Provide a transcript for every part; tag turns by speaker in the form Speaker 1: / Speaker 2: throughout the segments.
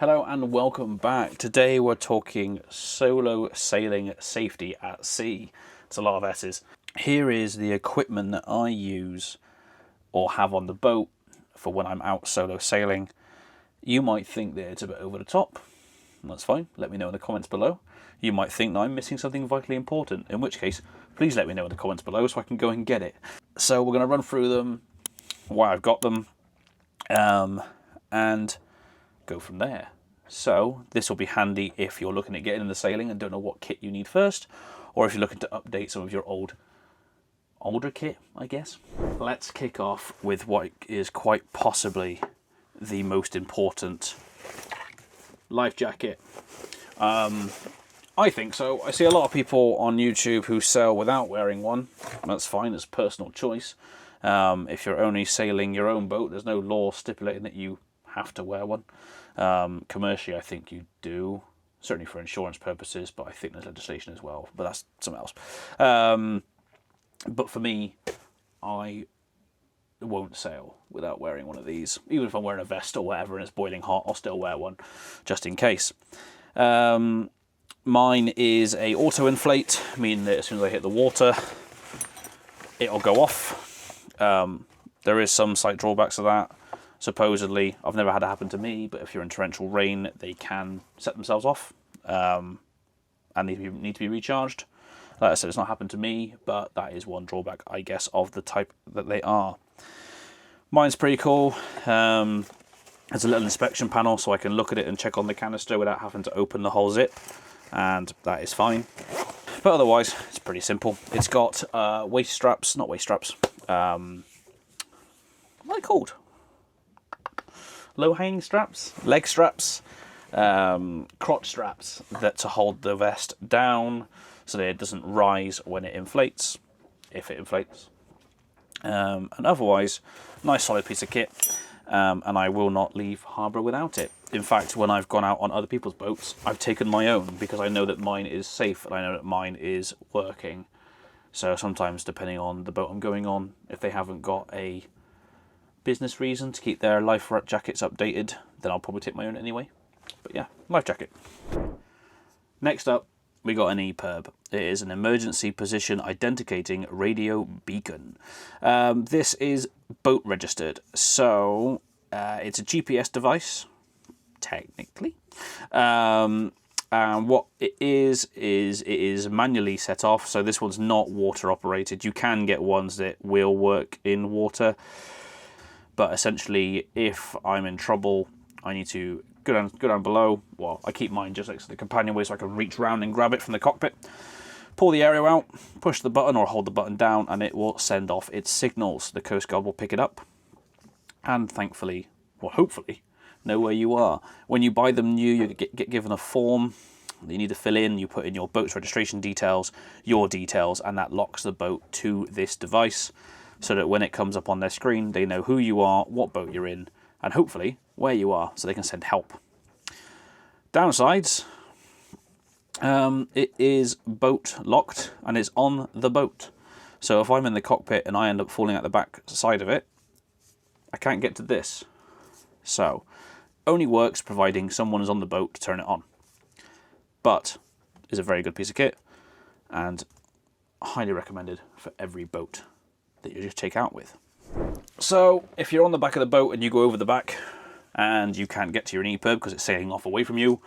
Speaker 1: Hello and welcome back. Today we're talking solo sailing safety at sea. It's a lot of S's. Here is the equipment that I use or have on the boat for when I'm out solo sailing. You might think that it's a bit over the top. That's fine. Let me know in the comments below. You might think that I'm missing something vitally important, in which case, please let me know in the comments below so I can go and get it. So we're going to run through them, why I've got them, and go from there. So this will be handy if you're looking at getting into sailing and don't know what kit you need first, or if you're looking to update some of your older kit, I guess. Let's kick off with what is quite possibly the most important life jacket. I think so. I see a lot of people on YouTube who sail without wearing one. That's fine, it's personal choice. If you're only sailing your own boat, there's no law stipulating that you have to wear one. Commercially, I think you do, certainly for insurance purposes, but I think there's legislation as well, but that's something else. But for me, I won't sail without wearing one of these. Even if I'm wearing a vest or whatever and it's boiling hot, I'll still wear one, just in case. Mine is a auto-inflate, meaning that as soon as I hit the water, it'll go off. There is some slight drawbacks to that. Supposedly, I've never had it happen to me, but if you're in torrential rain, they can set themselves off and need to be recharged. Like I said, it's not happened to me, but that is one drawback, I guess, of the type that they are. Mine's pretty cool. There's a little inspection panel, so I can look at it and check on the canister without having to open the whole zip, and that is fine. But otherwise, it's pretty simple. It's got waist straps, not waist straps. What are they called? Low-hanging straps, leg straps, crotch straps that to hold the vest down so that it doesn't rise when it inflates, if it inflates. And otherwise, nice solid piece of kit, and I will not leave harbour without it. In fact, when I've gone out on other people's boats, I've taken my own because I know that mine is safe and I know that mine is working. So sometimes, depending on the boat I'm going on, if they haven't got a business reason to keep their life jackets updated, then I'll probably take my own anyway. But yeah, life jacket. Next up, we got an EPIRB. It is an emergency position identicating radio beacon. This is boat registered, so it's a GPS device, technically. And what it is it is manually set off, so this one's not water operated. You can get ones that will work in water, but essentially, if I'm in trouble, I need to go down below. Well, I keep mine just next to the companionway so I can reach round and grab it from the cockpit. Pull the aerial out, push the button or hold the button down, and it will send off its signals. The Coast Guard will pick it up, and thankfully, or hopefully, know where you are. When you buy them new, you get given a form that you need to fill in. You put in your boat's registration details, your details, and that locks the boat to this device, so that when it comes up on their screen, they know who you are, what boat you're in, and hopefully where you are, so they can send help. Downsides, it is boat locked and it's on the boat. So if I'm in the cockpit and I end up falling out the back side of it, I can't get to this. So only works providing someone is on the boat to turn it on. But is a very good piece of kit and highly recommended for every boat that you just take out with. So if you're on the back of the boat and you go over the back and you can't get to your EPIRB because it's sailing off away from you,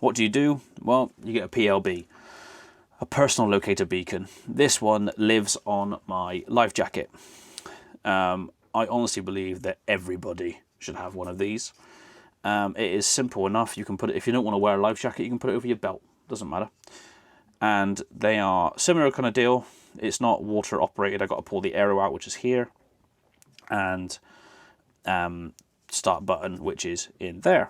Speaker 1: what do? Well, you get a PLB, a personal locator beacon. This one lives on my life jacket. I honestly believe that everybody should have one of these. It is simple enough. You can put it, if you don't want to wear a life jacket, you can put it over your belt. Doesn't matter. And they are similar kind of deal. It's not water operated. I've got to pull the aero out, which is here, and start button, which is in there.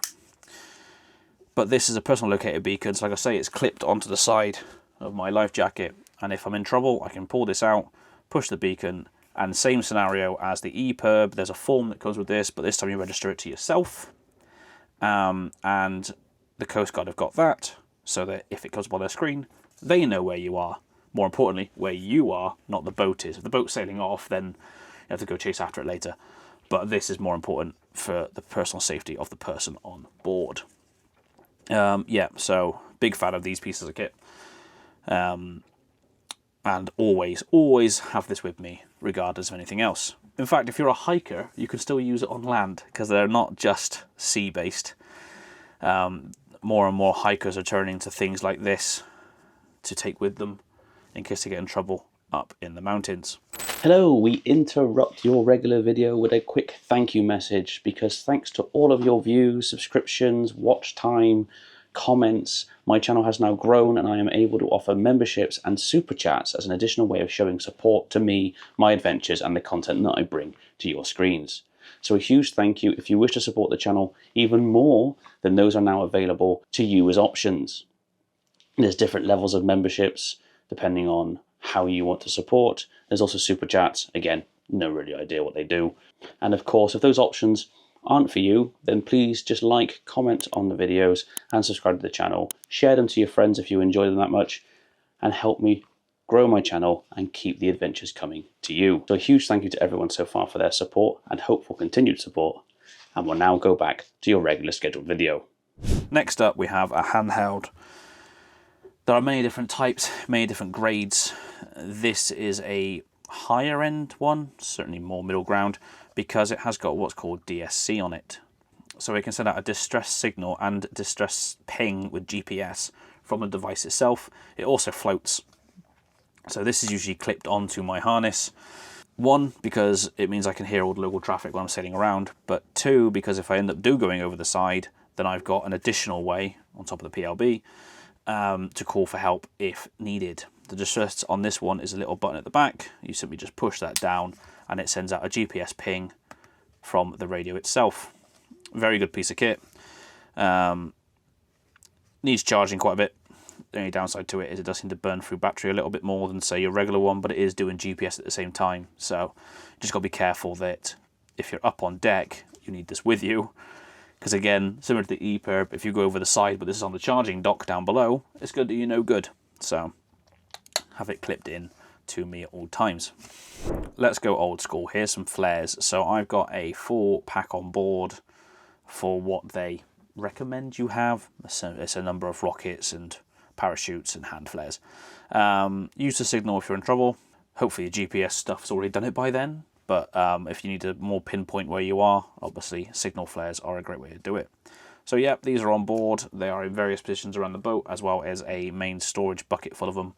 Speaker 1: But this is a personal locator beacon, so like I say, it's clipped onto the side of my life jacket, and if I'm in trouble, I can pull this out, push the beacon, and same scenario as the EPIRB. There's a form that comes with this, but this time you register it to yourself, and the Coast Guard have got that, so that if it comes up on their screen, they know where you are. More importantly, where you are, not the boat is. If the boat's sailing off, then you have to go chase after it later. But this is more important for the personal safety of the person on board. Yeah, so big fan of these pieces of kit. And always have this with me, regardless of anything else. In fact, if you're a hiker, you can still use it on land, because they're not just sea-based. More and more hikers are turning to things like this to take with them in case they get in trouble up in the mountains. Hello, we interrupt your regular video with a quick thank you message, because thanks to all of your views, subscriptions, watch time, comments, my channel has now grown and I am able to offer memberships and super chats as an additional way of showing support to me, my adventures, and the content that I bring to your screens. So a huge thank you. If you wish to support the channel even more, then those are now available to you as options. There's different levels of memberships depending on how you want to support. There's also super chats. Again, no really idea what they do. And of course, if those options aren't for you, then please just like, comment on the videos and subscribe to the channel. Share them to your friends if you enjoy them that much, and help me grow my channel and keep the adventures coming to you. So a huge thank you to everyone so far for their support and hope for continued support. And we'll now go back to your regular scheduled video. Next up, we have a handheld. There are many different types, many different grades. This is a higher end one, certainly more middle ground, because it has got what's called DSC on it. So it can send out a distress signal and distress ping with GPS from the device itself. It also floats. So this is usually clipped onto my harness. One, because it means I can hear all the local traffic when I'm sailing around, but two, because if I end up going over the side, then I've got an additional way on top of the PLB to call for help if needed. The distress on this one is a little button at the back. You simply just push that down and it sends out a GPS ping from the radio itself. Very good piece of kit. Needs charging quite a bit. The only downside to it is it does seem to burn through battery a little bit more than, say, your regular one, but it is doing GPS at the same time. So just got to be careful that if you're up on deck, you need this with you. Because again, similar to the EPIRB, if you go over the side, but this is on the charging dock down below, it's going to do you no good. So have it clipped in to me at all times. Let's go old school. Here's some flares. So I've got a full pack on board for what they recommend you have. It's a number of rockets and parachutes and hand flares. Use the signal if you're in trouble. Hopefully the GPS stuff's already done it by then. But if you need to more pinpoint where you are, obviously signal flares are a great way to do it. So yeah, these are on board. They are in various positions around the boat, as well as a main storage bucket full of them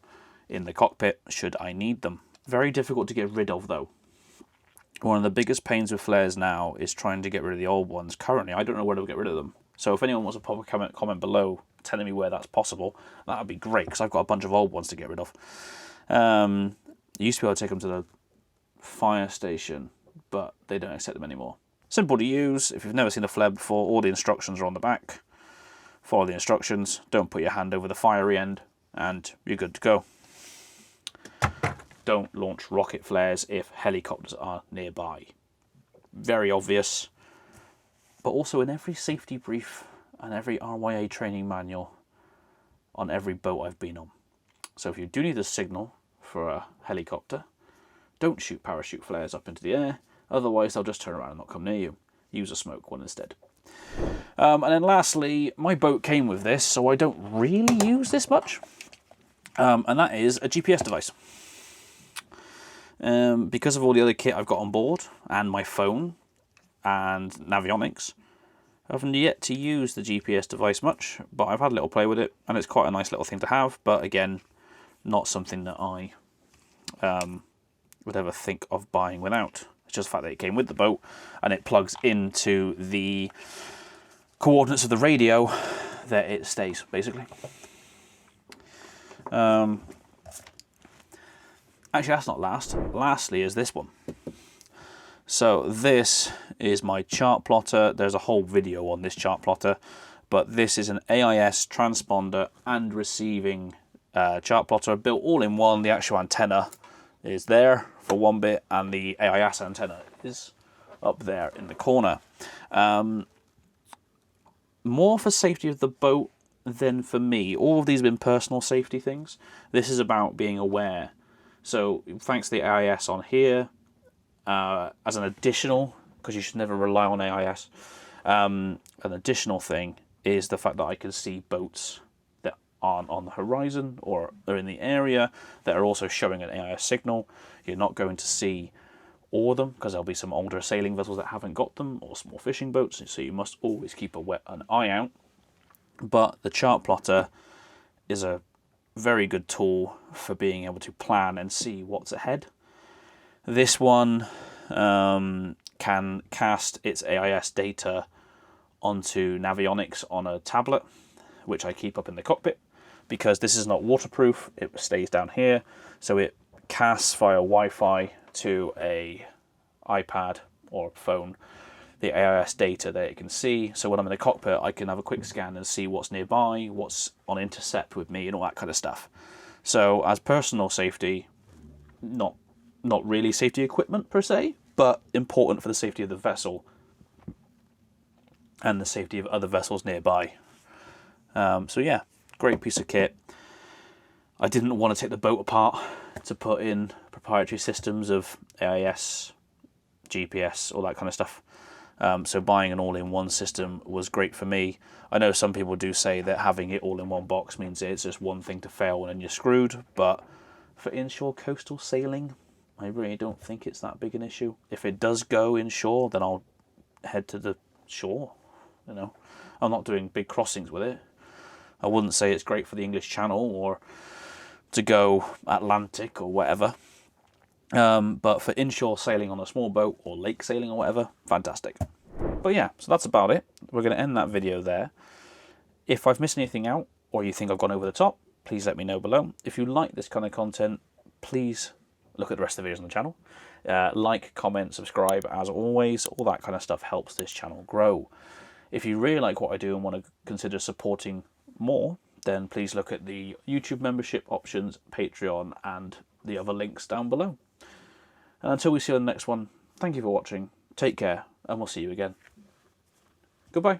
Speaker 1: in the cockpit, should I need them. Very difficult to get rid of though. One of the biggest pains with flares now is trying to get rid of the old ones. Currently, I don't know where to get rid of them. So if anyone wants to pop a comment below telling me where that's possible, that would be great, because I've got a bunch of old ones to get rid of. You used to be able to take them to the fire station, but they don't accept them anymore. Simple to use. If you've never seen a flare before, all the instructions are on the back. Follow the instructions, don't put your hand over the fiery end, and you're good to go. Don't launch rocket flares if helicopters are nearby. Very obvious, but also in every safety brief and every RYA training manual on every boat I've been on. So if you do need a signal for a helicopter, don't shoot parachute flares up into the air, otherwise they'll just turn around and not come near you. Use a smoke one instead. And then lastly, my boat came with this, so I don't really use this much. And that is a GPS device. Because of all the other kit I've got on board, and my phone, and Navionics, I've yet to use the GPS device much, but I've had a little play with it, and it's quite a nice little thing to have, but again, not something that I would ever think of buying without. It's just the fact that it came with the boat, and it plugs into the coordinates of the radio that it stays, basically. Actually, that's not last. Lastly is this one. So this is my chart plotter. There's a whole video on this chart plotter, but this is an AIS transponder and receiving chart plotter built all in one. The actual antenna is there for one bit, and the AIS antenna is up there in the corner. More for safety of the boat than for me. All of these have been personal safety things. This is about being aware. So thanks to the AIS on here, as an additional, because you should never rely on AIS, an additional thing, is the fact that I can see boats that aren't on the horizon or are in the area that are also showing an AIS signal. You're not going to see all of them because there'll be some older sailing vessels that haven't got them, or small fishing boats, so you must always keep an eye out. But the chart plotter is a very good tool for being able to plan and see what's ahead. This one can cast its AIS data onto navionics on a tablet, which I keep up in the cockpit. Because this is not waterproof, it stays down here, so it casts via Wi-Fi to a iPad or phone the AIS data that it can see. So when I'm in the cockpit, I can have a quick scan and see what's nearby, what's on intercept with me, and all that kind of stuff. So as personal safety, not really safety equipment per se, but important for the safety of the vessel and the safety of other vessels nearby. So yeah, great piece of kit. I didn't want to take the boat apart to put in proprietary systems of AIS, GPS, all that kind of stuff. So buying an all-in-one system was great for me. I know some people do say that having it all in one box means it's just one thing to fail and then you're screwed, but for inshore coastal sailing, I really don't think it's that big an issue. If it does go inshore, then I'll head to the shore. You know, I'm not doing big crossings with it. I wouldn't say it's great for the English Channel or to go Atlantic or whatever. But for inshore sailing on a small boat or lake sailing or whatever, fantastic. But yeah, so that's about it. We're going to end that video there. If I've missed anything out or you think I've gone over the top, please let me know below. If you like this kind of content, please look at the rest of the videos on the channel. Like, comment, subscribe, as always. All that kind of stuff helps this channel grow. If you really like what I do and want to consider supporting more, then please look at the YouTube membership options, Patreon, and the other links down below. And until we see you on the next one, thank you for watching, take care, and we'll see you again. Goodbye.